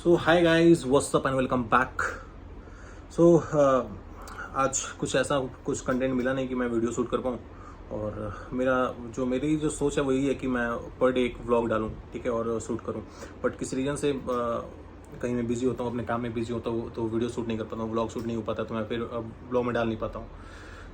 So hi guys, what's up and welcome back. So आज कुछ content मिला नहीं कि मैं वीडियो शूट कर पाऊँ। और मेरी जो सोच है वो यही है कि मैं पर डे एक व्लॉग डालूँ, ठीक है, और शूट करूँ। बट किसी रीज़न से कहीं मैं बिजी होता हूँ, अपने काम में बिजी होता हूँ, तो वीडियो शूट नहीं कर पाता हूँ, व्लॉग शूट नहीं हो पाता, तो मैं फिर व्लॉग में डाल नहीं पाता हूँ।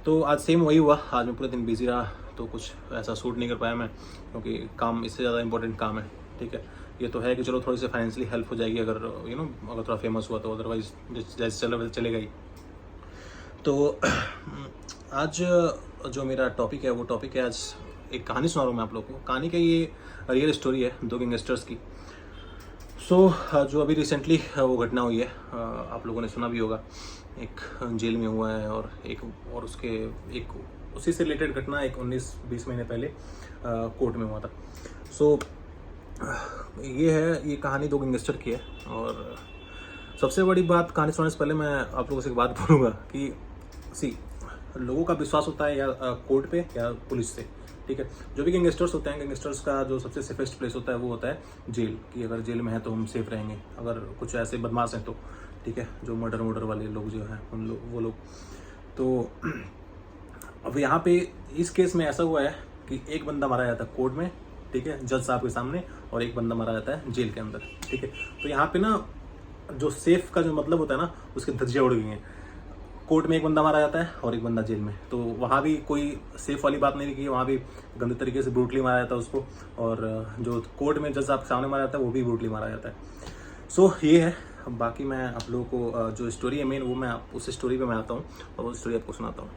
तो आज सेम वही हुआ, आज मैं पूरे दिन बिजी रहा, तो कुछ ऐसा शूट नहीं कर पाया मैं, क्योंकि काम इससे ज़्यादा इंपॉर्टेंट काम है, ठीक है। ये तो है कि चलो थोड़ी सी फाइनेंशियली हेल्प हो जाएगी अगर अगर थोड़ा फेमस हुआ तो, अदरवाइज जैसे चला वैसे चलेगा ही। तो आज जो मेरा टॉपिक है वो टॉपिक है, आज एक कहानी सुना रहा हूँ मैं आप लोगों को। कहानी का ये रियल स्टोरी है दो गैंगस्टर्स की। जो अभी रिसेंटली वो घटना हुई है, आप लोगों ने सुना भी होगा। एक जेल में हुआ है और एक उसी से रिलेटेड घटना एक 19-20 महीने पहले कोर्ट में हुआ था। ये कहानी दो गैंगस्टर की है। और सबसे बड़ी बात, कहानी सुनाने से पहले मैं आप लोगों से एक बात बोलूँगा कि लोगों का विश्वास होता है या कोर्ट पे या पुलिस से, ठीक है। जो भी गैंगस्टर्स होते हैं, गैंगस्टर्स का जो सबसे सेफेस्ट प्लेस होता है वो होता है जेल, कि अगर जेल में है तो हम सेफ रहेंगे। अगर कुछ ऐसे बदमाश हैं तो, ठीक है, जो मर्डर वाले लोग जो हैं वो लोग। तो अब यहाँ पे इस केस में ऐसा हुआ है कि एक बंदा मारा जाता है कोर्ट में, ठीक है, जज साहब के सामने, और एक बंदा मारा जाता है जेल के अंदर, ठीक है। तो यहाँ पे ना जो सेफ का जो मतलब होता है ना, उसके धज्जियाँ उड़ गई हैं। कोर्ट में एक बंदा मारा जाता है और एक बंदा जेल में, तो वहाँ भी कोई सेफ वाली बात नहीं की, वहाँ भी गंदे तरीके से ब्रूटली मारा जाता है उसको। और जो कोर्ट में जज साहब के सामने मारा जाता है वो भी ब्रूटली मारा जाता है। ये है। बाकी मैं आप लोगों को जो स्टोरी है मेन, वो मैं उस स्टोरी पे मैं आता हूँ और वो स्टोरी आपको सुनाता हूँ।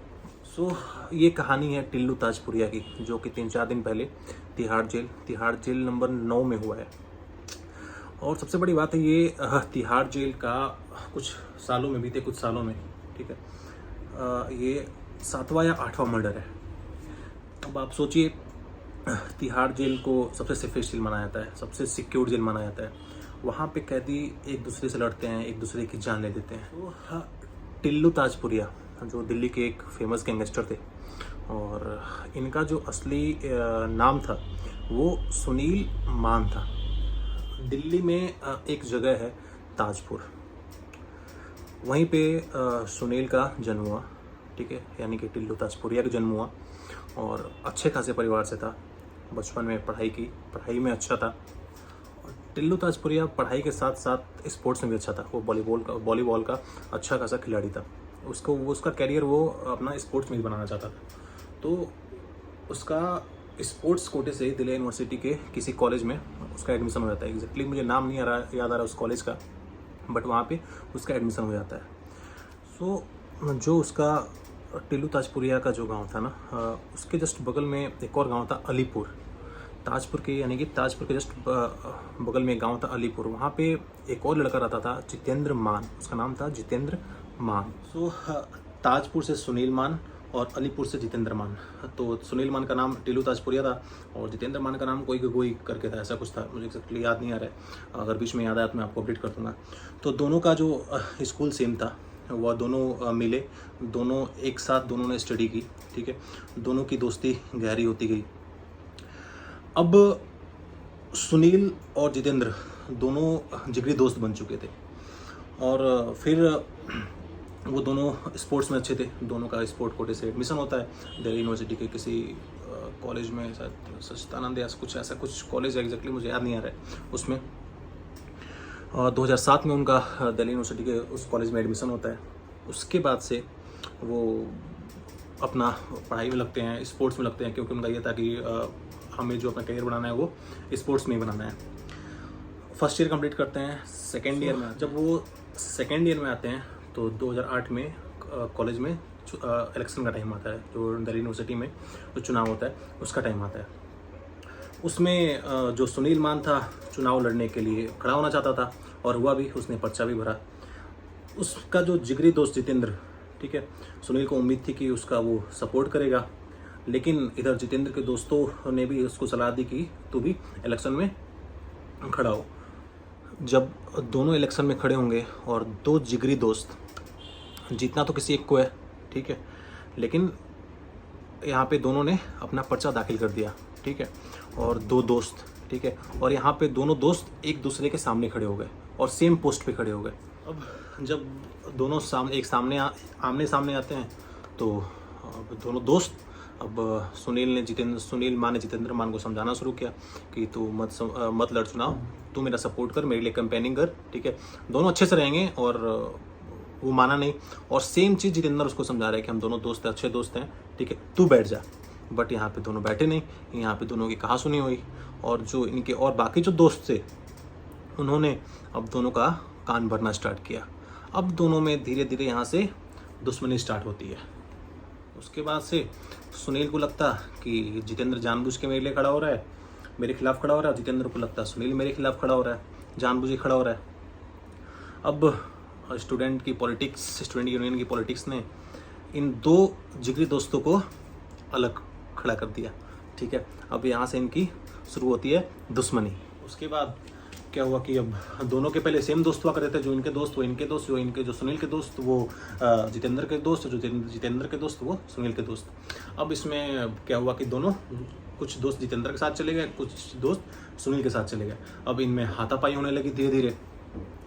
ये कहानी है टिल्लू ताजपुरिया की, जो कि 3-4 दिन पहले तिहाड़ जेल नंबर 9 में हुआ है। और सबसे बड़ी बात है, ये तिहाड़ जेल का बीते कुछ सालों में, ठीक है, ये 7वां या 8वां मर्डर है। अब आप सोचिए, तिहाड़ जेल को सबसे सेफेस्ट जेल माना जाता है, सबसे सिक्योर जेल माना जाता है। वहाँ पे कैदी एक दूसरे से लड़ते हैं, एक दूसरे की जान ले देते हैं। टिल्लू ताजपुरिया जो दिल्ली के एक फेमस गैंगस्टर थे, और इनका जो असली नाम था वो सुनील मान था। दिल्ली में एक जगह है ताजपुर, वहीं पे सुनील का जन्म हुआ, ठीक है, यानी कि टिल्लू ताजपुरिया का जन्म हुआ। और अच्छे खासे परिवार से था, बचपन में पढ़ाई में अच्छा था। और टिल्लू ताजपुरिया पढ़ाई के साथ साथ स्पोर्ट्स में भी अच्छा था। वो वॉलीबॉल का अच्छा खासा खिलाड़ी था। उसका कैरियर वो अपना स्पोर्ट्स में ही बनाना चाहता था। तो उसका स्पोर्ट्स कोटे से दिल्ली यूनिवर्सिटी के किसी कॉलेज में उसका एडमिशन हो जाता है। एग्जैक्टली मुझे नाम नहीं याद आ रहा उस कॉलेज का, बट वहाँ पे उसका एडमिशन हो जाता है। जो उसका टिल्लू ताजपुरिया का जो गांव था ना, उसके जस्ट बगल में एक और गांव था अलीपुर। ताजपुर के जस्ट बगल में एक गांव था अलीपुर। वहाँ पे एक और लड़का रहता था, जितेंद्र मान, उसका नाम था जितेंद्र मान। ताजपुर से सुनील मान और अलीपुर से जितेंद्र मान। तो सुनील मान का नाम टिल्लू ताजपुरिया था और जितेंद्र मान का नाम कोई गगोई करके था, ऐसा कुछ था, मुझे एक्जैक्टली याद नहीं आ रहा है। अगर बीच में याद आया तो मैं आपको अपडेट कर दूंगा। तो दोनों का जो स्कूल सेम था, वह दोनों मिले, दोनों एक साथ दोनों ने स्टडी की, ठीक है। दोनों की दोस्ती गहरी होती गई। अब सुनील और जितेंद्र दोनों जिगरी दोस्त बन चुके थे, और फिर वो दोनों स्पोर्ट्स में अच्छे थे। दोनों का स्पोर्ट कोटे से एडमिशन होता है दिल्ली यूनिवर्सिटी के किसी कॉलेज में, शायद सच्चिदानंद या कुछ कॉलेज है, एग्जैक्टली मुझे याद नहीं आ रहा है उसमें। 2007 में उनका दिल्ली यूनिवर्सिटी के उस कॉलेज में एडमिशन होता है। उसके बाद से वो अपना पढ़ाई में लगते हैं, स्पोर्ट्स में लगते हैं, क्योंकि उनका ये था कि हमें जो अपना करियर बनाना है वो स्पोर्ट्स में ही बनाना है। फर्स्ट ईयर कंप्लीट करते हैं। सेकेंड ईयर में, जब वो सेकेंड ईयर में आते हैं तो 2008 में कॉलेज में इलेक्शन का टाइम आता है, जो दिल्ली यूनिवर्सिटी में जो चुनाव होता है उसका टाइम आता है। उसमें जो सुनील मान था, चुनाव लड़ने के लिए खड़ा होना चाहता था, और हुआ भी, उसने पर्चा भी भरा। उसका जो जिगरी दोस्त जितेंद्र, ठीक है, सुनील को उम्मीद थी कि उसका वो सपोर्ट करेगा, लेकिन इधर जितेंद्र के दोस्तों ने भी उसको सलाह दी कि तू भी इलेक्शन में खड़ा हो। जब दोनों इलेक्शन में खड़े होंगे और दो जिगरी दोस्त, जीतना तो किसी एक को है, ठीक है, लेकिन यहाँ पे दोनों ने अपना पर्चा दाखिल कर दिया, ठीक है, और दो दोस्त, ठीक है, और यहाँ पे दोनों दोस्त एक दूसरे के सामने खड़े हो गए और सेम पोस्ट पे खड़े हो गए। अब जब दोनों आमने सामने आते हैं तो अब दोनों दोस्त, अब सुनील मान ने जितेंद्र मान को समझाना शुरू किया कि तू मत लड़ चुनाव, तू मेरा सपोर्ट कर, मेरे लिए कैंपेनिंग कर, ठीक है, दोनों अच्छे से रहेंगे। और वो माना नहीं। और सेम चीज़ जितेंद्र उसको समझा रहा है कि हम दोनों दोस्त हैं, अच्छे दोस्त हैं, ठीक है, तू बैठ जा। बट यहाँ पे दोनों बैठे नहीं, यहाँ पे दोनों की कहा सुनी हुई। और जो इनके और बाकी जो दोस्त थे उन्होंने अब दोनों का कान भरना स्टार्ट किया। अब दोनों में धीरे धीरे यहाँ से दुश्मनी स्टार्ट होती है। उसके बाद से सुनील को लगता कि जितेंद्र जानबूझ के मेरे लिए खड़ा हो रहा है, मेरे खिलाफ खड़ा हो रहा है। जितेंद्र को लगता है सुनील मेरे खिलाफ खड़ा हो रहा है, जानबूझ के खड़ा हो रहा है। अब स्टूडेंट यूनियन की पॉलिटिक्स ने इन दो जिगरी दोस्तों को अलग खड़ा कर दिया, ठीक है। अब यहाँ से इनकी शुरू होती है दुश्मनी। उसके बाद क्या हुआ कि अब दोनों के पहले सेम दोस्त हुआ करते थे, जो इनके दोस्त वो इनके दोस्त, जो सुनील के दोस्त वो जितेंद्र के दोस्त, जो जितेंद्र के दोस्त वो सुनील के दोस्त। अब इसमें क्या हुआ कि दोनों, कुछ दोस्त जितेंद्र के साथ चले गए, कुछ दोस्त सुनील के साथ चले गए। अब इनमें हाथापाई होने लगी धीरे धीरे।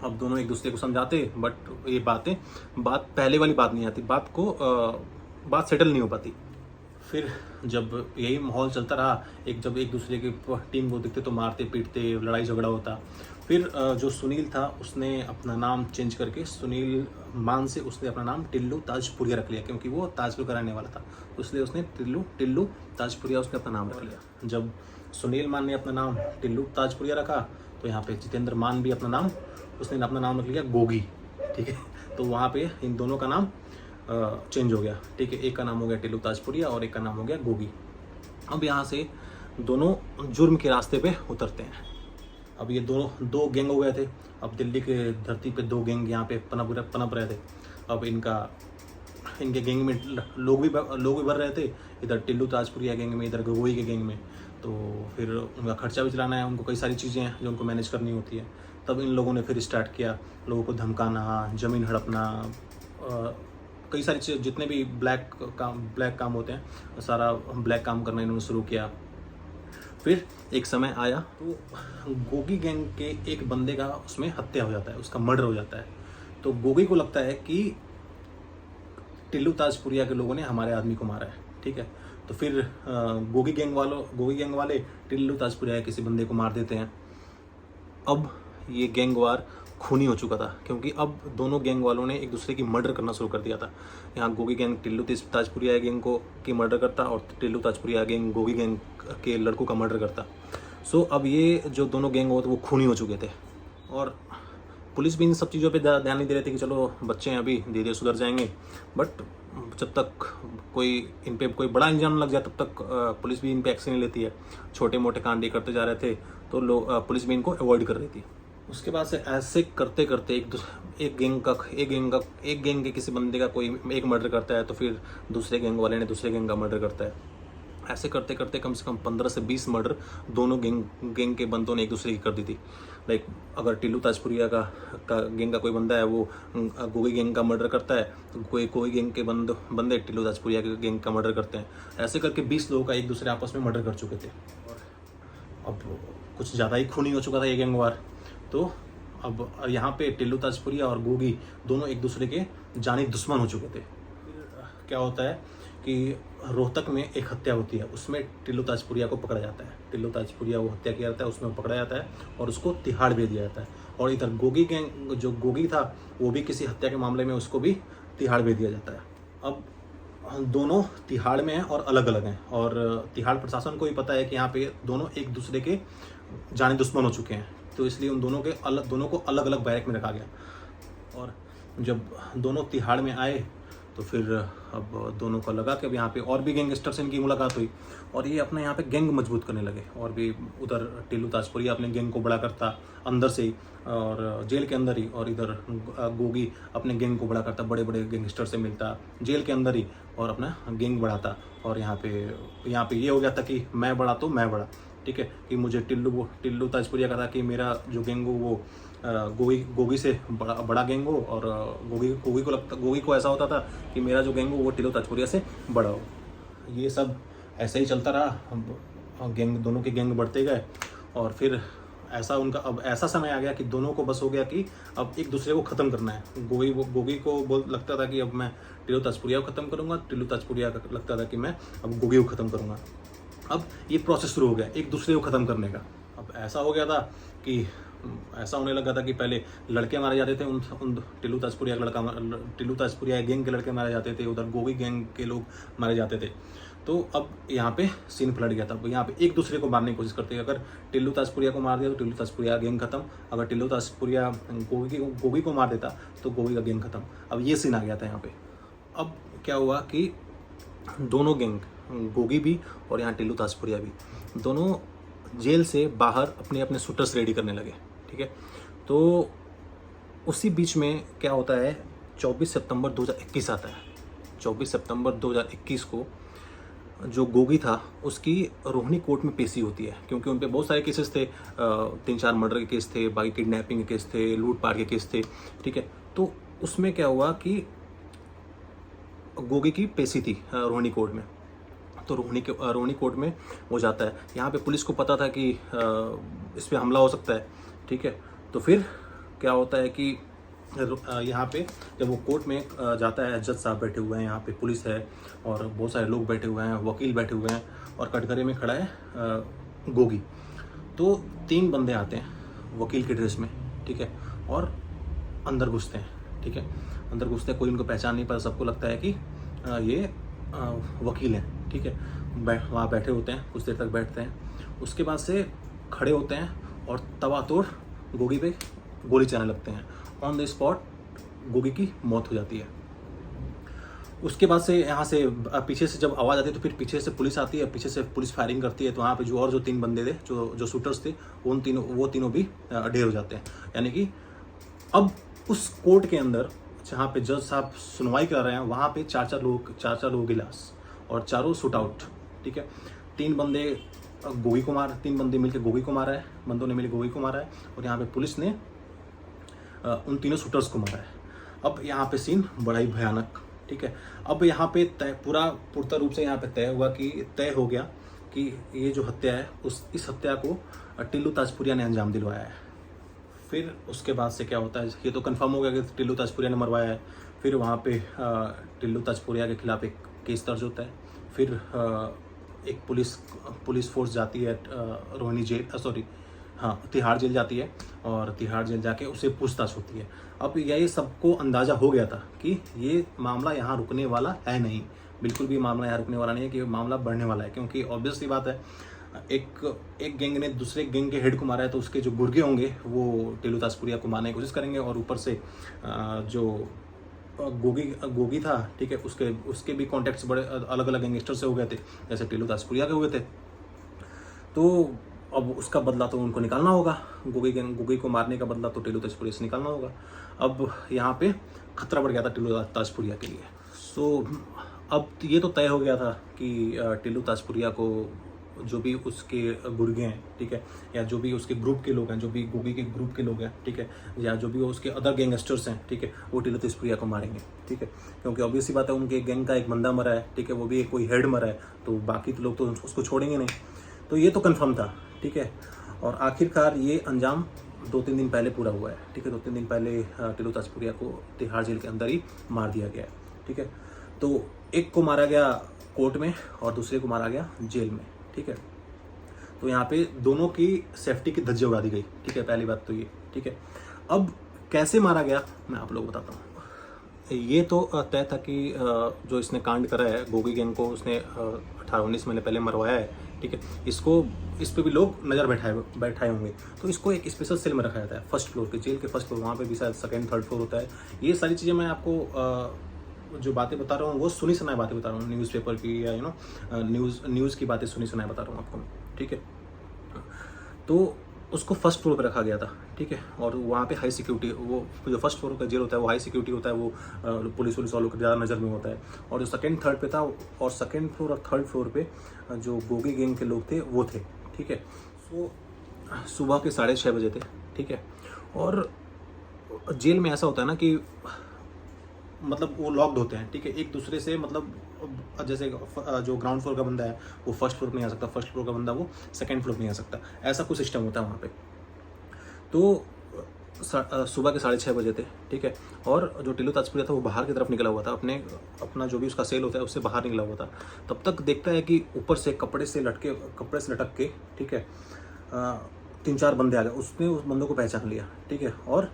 अब दोनों एक दूसरे को समझाते, बट ये बात पहले वाली बात नहीं आती, बात सेटल नहीं हो पाती। फिर जब यही माहौल चलता रहा, जब एक दूसरे की टीम को दिखते तो मारते पीटते, लड़ाई झगड़ा होता। फिर जो सुनील था उसने अपना नाम चेंज करके सुनील मान से उसने अपना नाम टिल्लू ताजपुरिया रख लिया, क्योंकि वो ताजपुर का रहने वाला था, इसलिए उसने टिल्लू ताजपुरिया उसने अपना नाम रख लिया। जब सुनील मान ने अपना नाम टिल्लू ताजपुरिया रखा तो यहाँ पे जितेंद्र मान भी अपना नाम रख लिया गोगी, ठीक है। तो वहाँ पे इन दोनों का नाम चेंज हो गया, ठीक है। एक का नाम हो गया टिल्लू ताजपुरिया और एक का नाम हो गया गोगी। अब यहाँ से दोनों जुर्म के रास्ते पे उतरते हैं। अब ये दो गैंग हो गए थे। अब दिल्ली के धरती पे दो गैंग यहाँ पे पनप रहे थे। अब इनके गैंग में लोग भी भर रहे थे, इधर टिल्लू ताजपुरिया गैंग में, इधर गोगी के गैंग में। तो फिर उनका खर्चा भी चलाना है, उनको कई सारी चीज़ें हैं जो उनको मैनेज करनी होती है। तब इन लोगों ने फिर स्टार्ट किया लोगों को धमकाना, ज़मीन हड़पना, कई सारी चीज़, जितने भी ब्लैक काम होते हैं, सारा ब्लैक काम करना इन्होंने शुरू किया। फिर एक समय आया तो गोगी गैंग के एक बंदे का उसमें हत्या हो जाता है, उसका मर्डर हो जाता है। तो गोगी को लगता है कि टिल्लू ताजपुरिया के लोगों ने हमारे आदमी को मारा है, ठीक है। तो फिर गोगी गैंग वाले टिल्लू ताजपुरिया के किसी बंदे को मार देते हैं। अब ये गैंग वार खूनी हो चुका था, क्योंकि अब दोनों गैंग वालों ने एक दूसरे की मर्डर करना शुरू कर दिया था। यहाँ गोगी गैंग टिल्लू ताजपुरिया गैंग की मर्डर करता और टिल्लू ताजपुरिया गैंग गोगी गैंग के लड़कों का मर्डर करता। सो अब ये जो दोनों गैंग होते वो खूनी हो चुके थे। और पुलिस भी इन सब चीज़ों पे ध्यान नहीं दे रहे थे कि चलो बच्चे हैं अभी धीरे धीरे सुधर जाएंगे। बट जब तक इन पे कोई बड़ा इंजाम लग जाए तब तक पुलिस भी इन पे एक्शन नहीं लेती है। छोटे मोटे कांड करते जा रहे थे तो पुलिस भी इनको अवॉइड कर रही थी। उसके बाद से ऐसे करते करते एक गैंग के किसी बंदे का कोई एक मर्डर करता है तो फिर दूसरे गैंग वाले ने दूसरे गैंग का मर्डर करता है। ऐसे करते करते कम से कम 15 से 20 मर्डर दोनों गैंग के बंदों ने एक दूसरे की कर दी थी। लाइक अगर टिल्लू ताजपुरिया का गैंग का कोई बंदा है वो गोगी गैंग का मर्डर करता है तो कोई गैंग के बंदे टिल्लू ताजपुरिया के गैंग का मर्डर करते हैं। ऐसे करके 20 लोगों का एक दूसरे आपस में मर्डर कर चुके थे। और अब कुछ ज़्यादा ही खूनी हो चुका था ये गैंग वार। तो अब यहाँ पे टिल्लू ताजपुरिया और गोगी दोनों एक दूसरे के जानी दुश्मन हो चुके थे। फिर क्या होता है कि रोहतक में एक हत्या होती है, उसमें टिल्लू ताजपुरिया को पकड़ा जाता है। टिल्लू ताजपुरिया वो हत्या किया जाता है, उसमें पकड़ा जाता है और उसको तिहाड़ भेज दिया जाता है। और इधर गोगी गैंग जो गोगी था वो भी किसी हत्या के मामले में उसको भी तिहाड़ भेज दिया जाता है। अब दोनों तिहाड़ में हैं और अलग अलग हैं और तिहाड़ प्रशासन को भी पता है कि यहाँ पे दोनों एक दूसरे के जानी दुश्मन हो चुके हैं, तो इसलिए उन दोनों को अलग अलग बैरक में रखा गया। और जब दोनों तिहाड़ में आए तो फिर अब दोनों को लगा कि अब यहाँ पे और भी गैंगस्टर से इनकी मुलाकात हुई और ये अपने यहाँ पे गैंग मजबूत करने लगे। और भी उधर टिल्लू ताजपुरिया अपने गैंग को बड़ा करता अंदर से ही और जेल के अंदर ही, और इधर गोगी अपने गैंग को बड़ा करता, बड़े बड़े गैंगस्टर से मिलता जेल के अंदर ही और अपना गैंग बढ़ाता। और यहाँ पे ये हो गया था कि मैं बड़ा तो मैं बड़ा, ठीक है, कि मुझे टिल्लू ताजपुरिया का था कि मेरा जो गैंग हो वो गोगी से बड़ा गैंग हो और गोगी को ऐसा होता था कि मेरा जो गैंग हो वो टिल्लू ताजपुरिया से बड़ा हो। ये सब ऐसे ही चलता रहा, दोनों के गैंग बढ़ते गए और फिर ऐसा उनका अब ऐसा समय आ गया कि दोनों को बस हो गया कि अब एक दूसरे को ख़त्म करना है। गोगी को लगता था कि अब मैं टिल्लू ताजपुरिया को ख़त्म करूँगा, टिल्लू ताजपुरिया का लगता था कि मैं अब गोगी को ख़त्म करूँगा। अब ये प्रोसेस शुरू हो गया एक दूसरे को ख़त्म करने का। अब ऐसा हो गया था कि ऐसा होने लगा था कि पहले लड़के मारे जाते थे, उन टिल्लू ताजपुरिया गैंग के लड़के मारे जाते थे, उधर गोगी गैंग के लोग मारे जाते थे। तो अब यहाँ पे सीन पलट गया था। यहाँ पे एक दूसरे को मारने की कोशिश करते हैं। अगर टिल्लू ताजपुरिया को मार दिया तो टिल्लू ताजपुरिया गैंग खत्म, अगर टिल्लू ताजपुरिया गोगी को मार देता तो गोगी का गैंग खत्म। अब ये सीन आ गया था यहाँ पे। अब क्या हुआ कि दोनों गैंग, गोगी भी और यहाँ टिल्लू ताजपुरिया भी, दोनों जेल से बाहर अपने अपने शूटर्स रेडी करने लगे। ठीक है, तो उसी बीच में क्या होता है, 24 सितंबर 2021 आता है। 24 सितंबर 2021 को जो गोगी था उसकी रोहिणी कोर्ट में पेशी होती है, क्योंकि उन पे बहुत सारे केसेस थे, 3-4 मर्डर के केस थे, बाकी किडनैपिंग के केस थे, लूटपाट के केस थे। ठीक है, तो उसमें क्या हुआ कि गोगी की पेशी थी रोहिणी कोर्ट में। तो रोहिणी कोर्ट में वो जाता है। यहाँ पे पुलिस को पता था कि इस पर हमला हो सकता है। ठीक है, तो फिर क्या होता है कि यहाँ पे जब वो कोर्ट में जाता है, जज साहब बैठे हुए हैं, यहाँ पे पुलिस है और बहुत सारे लोग बैठे हुए हैं, वकील बैठे हुए हैं और कटघरे में खड़ा है गोगी। तो 3 बंदे आते हैं वकील के ड्रेस में। ठीक है, और अंदर घुसते हैं। ठीक है, अंदर घुसते हैं, कोई उनको पहचान नहीं पाता, सबको लगता है कि ये वकील हैं। ठीक है, वहाँ बैठे होते हैं, कुछ देर तक बैठते हैं, उसके बाद से खड़े होते हैं और तबातोड़ गोगी पे गोली चलाने लगते हैं। ऑन द स्पॉट गोगी की मौत हो जाती है। उसके बाद से यहाँ से पीछे से जब आवाज़ आती है तो फिर पीछे से पुलिस आती है, पीछे से पुलिस फायरिंग करती है। तो वहाँ पे जो 3 बंदे थे, जो शूटर्स थे, वो तीनों भी ढेर हो जाते हैं। यानी कि अब उस कोर्ट के अंदर जहाँ पे जज साहब सुनवाई करा रहे हैं, वहाँ पे 4-4 लोगों की लाश और चारों शूट आउट। ठीक है, 3 बंदे तीन बंदे मिलकर गोगी को मारा है, बंदों ने मिलकर गोगी को मारा है और यहाँ पे पुलिस ने उन तीनों शूटर्स को मारा है। अब यहाँ पे सीन बड़ा ही भयानक। ठीक है, अब यहाँ पे पूर्णतः रूप से यहाँ पे तय हो गया कि ये जो हत्या है इस हत्या को टिल्लू ताजपुरिया ने अंजाम दिलवाया है। फिर उसके बाद से क्या होता है, ये तो कंफर्म हो गया कि टिल्लू ताजपुरिया ने मरवाया है। फिर वहाँ पे टिल्लू ताजपुरिया के खिलाफ एक केस दर्ज होता है। फिर एक पुलिस फोर्स जाती है तिहाड़ जेल जाती है और तिहाड़ जेल जाके उसे पूछताछ होती है। अब यही सबको अंदाज़ा हो गया था कि ये मामला यहाँ रुकने वाला है नहीं, बिल्कुल भी मामला यहाँ रुकने वाला नहीं है, कि मामला बढ़ने वाला है। क्योंकि ऑब्वियस सी बात है, एक गैंग ने दूसरे गैंग के हेड को मारा है, तो उसके जो गुर्गे होंगे वो टिल्लू ताजपुरिया को मारने की कोशिश करेंगे। और ऊपर से जो गोगी था, ठीक है, उसके भी कॉन्टेक्ट्स बड़े अलग अलग गैंगस्टर से हो गए थे, जैसे टिल्लू ताजपुरिया के हुए थे। तो अब उसका बदला तो उनको निकालना होगा, गोगी को मारने का बदला तो टिल्लू ताजपुरिया से निकालना होगा। अब यहाँ पे खतरा बढ़ गया था टिल्लू ताजपुरिया के लिए। सो अब ये तो तय हो गया था कि टिल्लू ताजपुरिया को जो भी उसके गुर्गे हैं, ठीक है, या जो भी उसके ग्रुप के लोग हैं, जो भी गोगी के ग्रुप के लोग हैं, ठीक है, या जो भी उसके अदर गैंगस्टर्स हैं, ठीक है, वो टिल्लू ताजपुरिया को मारेंगे। ठीक है, क्योंकि ऑब्वियस सी बात है, उनके गैंग का एक बंदा मरा है, ठीक है, वो भी कोई हेड मरा है, तो बाकी तो लोग तो उसको छोड़ेंगे नहीं। तो ये तो कन्फर्म था। ठीक है, और आखिरकार ये अंजाम 2-3 दिन पहले पूरा हुआ है। ठीक है, 2-3 दिन पहले टिल्लू ताजपुरिया को तिहाड़ जेल के अंदर ही मार दिया गया है। ठीक है, तो एक को मारा गया कोर्ट में और दूसरे को मारा गया जेल में। ठीक है, तो यहाँ पे दोनों की सेफ्टी की धज्जियां उड़ा दी गई। ठीक है, पहली बात तो ये। ठीक है, अब कैसे मारा गया मैं आप लोगों को बताता हूँ। ये तो तय था कि जो इसने कांड करा है, गोगी गैंग को उसने 18-19 महीने पहले मरवाया है। ठीक है, इस पे भी लोग नज़र बैठाए होंगे, तो इसको एक स्पेशल सेल में रखा जाता है, फर्स्ट फ्लोर के, जेल के फर्स्ट फ्लोर, वहाँ पे भी शायद 2nd 3rd फ्लोर होता है। ये सारी चीज़ें मैं आपको जो बातें बता रहा हूँ वो सुनी सुनाई बातें बता रहा हूँ, न्यूज़पेपर की या न्यूज़ की बातें सुनी सुनाई बता रहा हूँ आपको। ठीक है, तो उसको फर्स्ट फ्लोर पे रखा गया था। ठीक है, और वहाँ पे हाई सिक्योरिटी, वो जो फर्स्ट फ्लोर का जेल होता है वो हाई सिक्योरिटी होता है, वो पुलिस वालों को ज़्यादा नज़र में होता है। और जो 2nd 3rd पे था, और 2nd फ्लोर और 3rd फ्लोर पे जो गोगी गैंग के लोग थे वो थे। ठीक है, तो सुबह के 6:30 बजे थे। ठीक है, और जेल में ऐसा होता है ना कि मतलब वो लॉक्ड होते हैं। ठीक है, एक दूसरे से, मतलब जैसे जो ग्राउंड फ्लोर का बंदा है वो फर्स्ट फ्लोर में आ सकता, फर्स्ट फ्लोर का बंदा वो 2nd फ्लोर में आ सकता, ऐसा कुछ सिस्टम होता है वहाँ पे। तो सुबह के 6:30 बजे थे, ठीक है। और जो टिल्लू ताजपुरिया था वो बाहर की तरफ निकला हुआ था, अपना जो भी उसका सेल होता है उससे बाहर निकला हुआ था। तब तक देखता है कि ऊपर से कपड़े से लटक के, ठीक है, 3-4 बंदे आ गए। उसने उस बंदों को पहचान लिया, ठीक है। और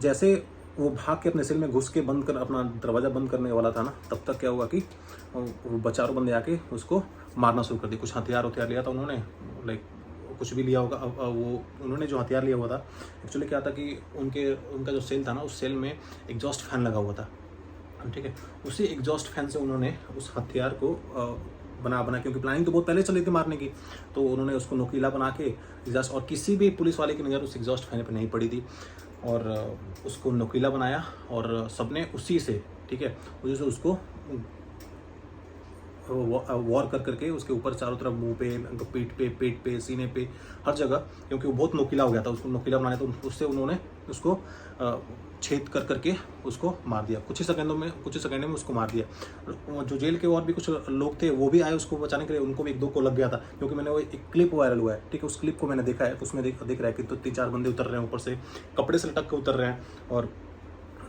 जैसे वो भाग के अपने सेल में घुस के बंद कर अपना दरवाज़ा बंद करने वाला था ना, तब तक क्या हुआ कि वो चारों बंदे आके उसको मारना शुरू कर दिया। कुछ हथियार लिया था उन्होंने, लाइक कुछ भी लिया होगा। अब वो उन्होंने जो हथियार लिया हुआ था, एक्चुअली क्या था कि उनका जो सेल था ना, उस सेल में एग्जॉस्ट फैन लगा हुआ था, ठीक है। उसी एग्जॉस्ट फैन से उन्होंने उस हथियार को बना, क्योंकि प्लानिंग तो बहुत पहले चल रही थी मारने की, तो उन्होंने उसको नोकीला बना के एग्जॉस्ट, और किसी भी पुलिस वाले की नज़र उस एग्जॉस्ट फैन पर नहीं पड़ी थी, और उसको नोकीला बनाया और सबने उसी से, ठीक है, उसी से उसको वॉर करके उसके ऊपर चारों तरफ, मुंह पे, पीठ पे, पेट पे, सीने पे, हर जगह, क्योंकि वो बहुत नोकीला हो गया था, उसको नोकीला बनाया, तो उससे उन्होंने उसको छेद करके उसको मार दिया। कुछ ही सेकंडों में उसको मार दिया। जो जेल के और भी कुछ लोग थे वो भी आए उसको बचाने के लिए, उनको भी 1-2 को लग गया था, क्योंकि मैंने वो एक क्लिप वायरल हुआ है, ठीक है। उस क्लिप को मैंने देखा है, उसमें दिख रहा है कि तो 3-4 बंदे उतर रहे हैं, ऊपर से कपड़े से लटक के उतर रहे हैं, और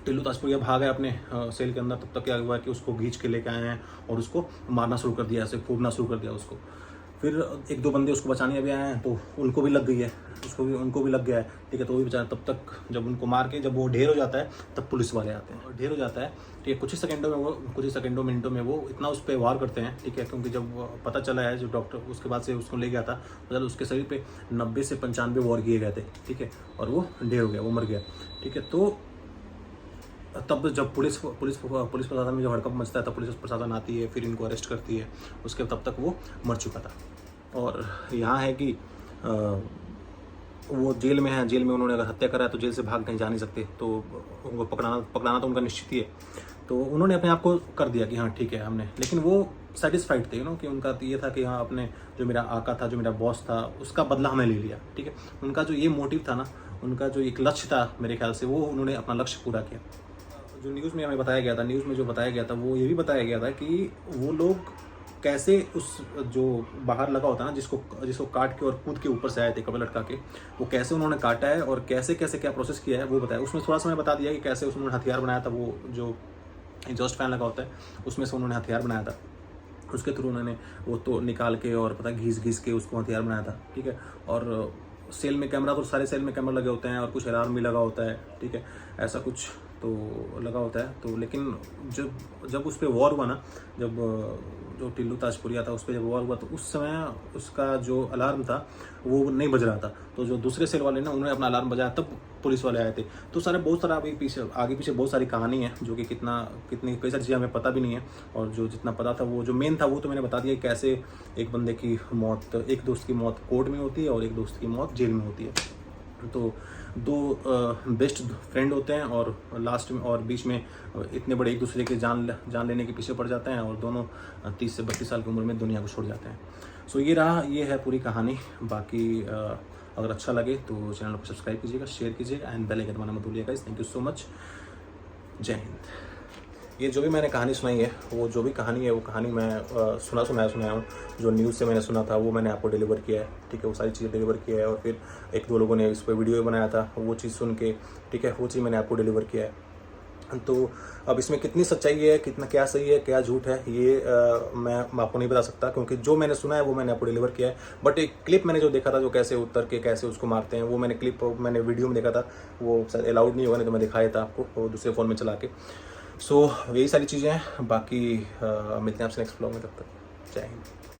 टिल्लू ताजपुरिया भागा है अपने सेल के अंदर। तब तक क्या हुआ कि उसको खींच के लेके आए हैं और उसको मारना शुरू कर दिया, ऐसे कूदना शुरू कर दिया उसको। फिर 1-2 बंदे उसको बचाने भी आए हैं, तो उनको भी लग गई है, उनको भी लग गया है, ठीक है। तो वो भी बेचारा, तब तक जब उनको मार के जब वो ढेर हो जाता है, तब पुलिस वाले आते हैं और ढेर हो जाता है, ठीक है। कुछ ही मिनटों में वो इतना उस पर वार करते हैं, ठीक है, क्योंकि जब पता चला है, जो डॉक्टर उसके बाद से उसको ले गया था, मतलब उसके शरीर पे 90 से 95 वार किए गए थे, ठीक है, और वो ढेर हो गया, वो मर गया, ठीक है। तो तब जब पुलिस प्रशासन में जब हड़कंप मचता है, तब पुलिस प्रशासन आती है, फिर इनको अरेस्ट करती है। उसके तब तक वो मर चुका था। और यहाँ है कि वो जेल में है, जेल में उन्होंने अगर हत्या करा है तो जेल से भाग कहीं जा नहीं सकते, तो उनको पकड़ाना तो उनका निश्चित ही है। तो उन्होंने अपने आप को कर दिया कि हाँ ठीक है हमने, लेकिन वो सेटिस्फाइड थे, कि उनका ये था कि हाँ, अपने जो मेरा आका था, जो मेरा बॉस था, उसका बदला हमने ले लिया, ठीक है। उनका जो ये मोटिव था ना, उनका जो एक लक्ष्य था, मेरे ख्याल से वो उन्होंने अपना लक्ष्य पूरा किया। जो न्यूज़ में बताया गया था, वो ये भी बताया गया था कि वो लोग कैसे उस जो बाहर लगा होता है ना, जिसको काट के और कूद के ऊपर से आए थे कपड़े लटका के, वो कैसे उन्होंने काटा है और कैसे क्या प्रोसेस किया है वो बताया। उसमें थोड़ा सा मैं बता दिया कि कैसे उन्होंने हथियार बनाया था, वो जो एग्जॉस्ट फैन लगा होता है उसमें से उन्होंने हथियार बनाया था। उसके थ्रू उन्होंने वो तो निकाल के और घिस के उसको हथियार बनाया था, ठीक है। और सेल में कैमरा, तो सारे सेल में कैमरा लगे होते हैं और कुछ अलार्म भी लगा होता है, ठीक है, ऐसा कुछ तो लगा होता है। तो लेकिन जब उस पर वॉर हुआ ना, जब जो टिल्लू ताजपुरिया था उस पर जब वॉर हुआ, तो उस समय उसका जो अलार्म था वो नहीं बज रहा था। तो जो दूसरे सेल वाले ना, उन्होंने अपना अलार्म बजाया, तब पुलिस वाले आए थे। तो बहुत सारा आगे पीछे बहुत सारी कहानी है, जो कि कितनी कई सारी चीज़ें हमें पता भी नहीं है, और जो जितना पता था, वो जो मेन था वो तो मैंने बता दिया, कैसे एक बंदे की मौत, एक दोस्त की मौत कोर्ट में होती है और एक दोस्त की मौत जेल में होती है। तो 2 बेस्ट फ्रेंड होते हैं, और लास्ट में और बीच में इतने बड़े एक दूसरे के जान लेने के पीछे पड़ जाते हैं, और दोनों 30 से 32 साल की उम्र में दुनिया को छोड़ जाते हैं। सो ये है पूरी कहानी। बाकी अगर अच्छा लगे तो चैनल को सब्सक्राइब कीजिएगा, शेयर कीजिएगा, एंड बेल आइकन दबाना मत भूलिएगा। Thank you so much. जय हिंद। ये जो भी मैंने कहानी सुनाई है, वो कहानी मैं सुनाया हूँ। जो न्यूज़ से मैंने सुना था वो मैंने आपको डिलीवर किया है, ठीक है। वो सारी चीज़ें डिलीवर किया है, और फिर 1-2 लोगों ने इस पर वीडियो बनाया था, वो चीज़ सुन के, ठीक है, वो चीज़ मैंने आपको डिलीवर किया है। तो अब इसमें कितनी सच्चाई है, कितना क्या सही है, क्या झूठ है, ये मैं आपको नहीं बता सकता, क्योंकि जो मैंने सुना है वो मैंने आपको डिलीवर किया है। बट एक क्लिप मैंने जो देखा था, जो कैसे उतर के कैसे उसको मारते हैं, वो मैंने वीडियो में देखा था। वो शायद अलाउड नहीं होगा, नहीं तो मैं दिखाया था आपको वो दूसरे फ़ोन में चला के। सो यही सारी चीज़ें हैं। बाकी मिलते हैं आपसे नेक्स्ट व्लॉग में, तब तक जय हिंद।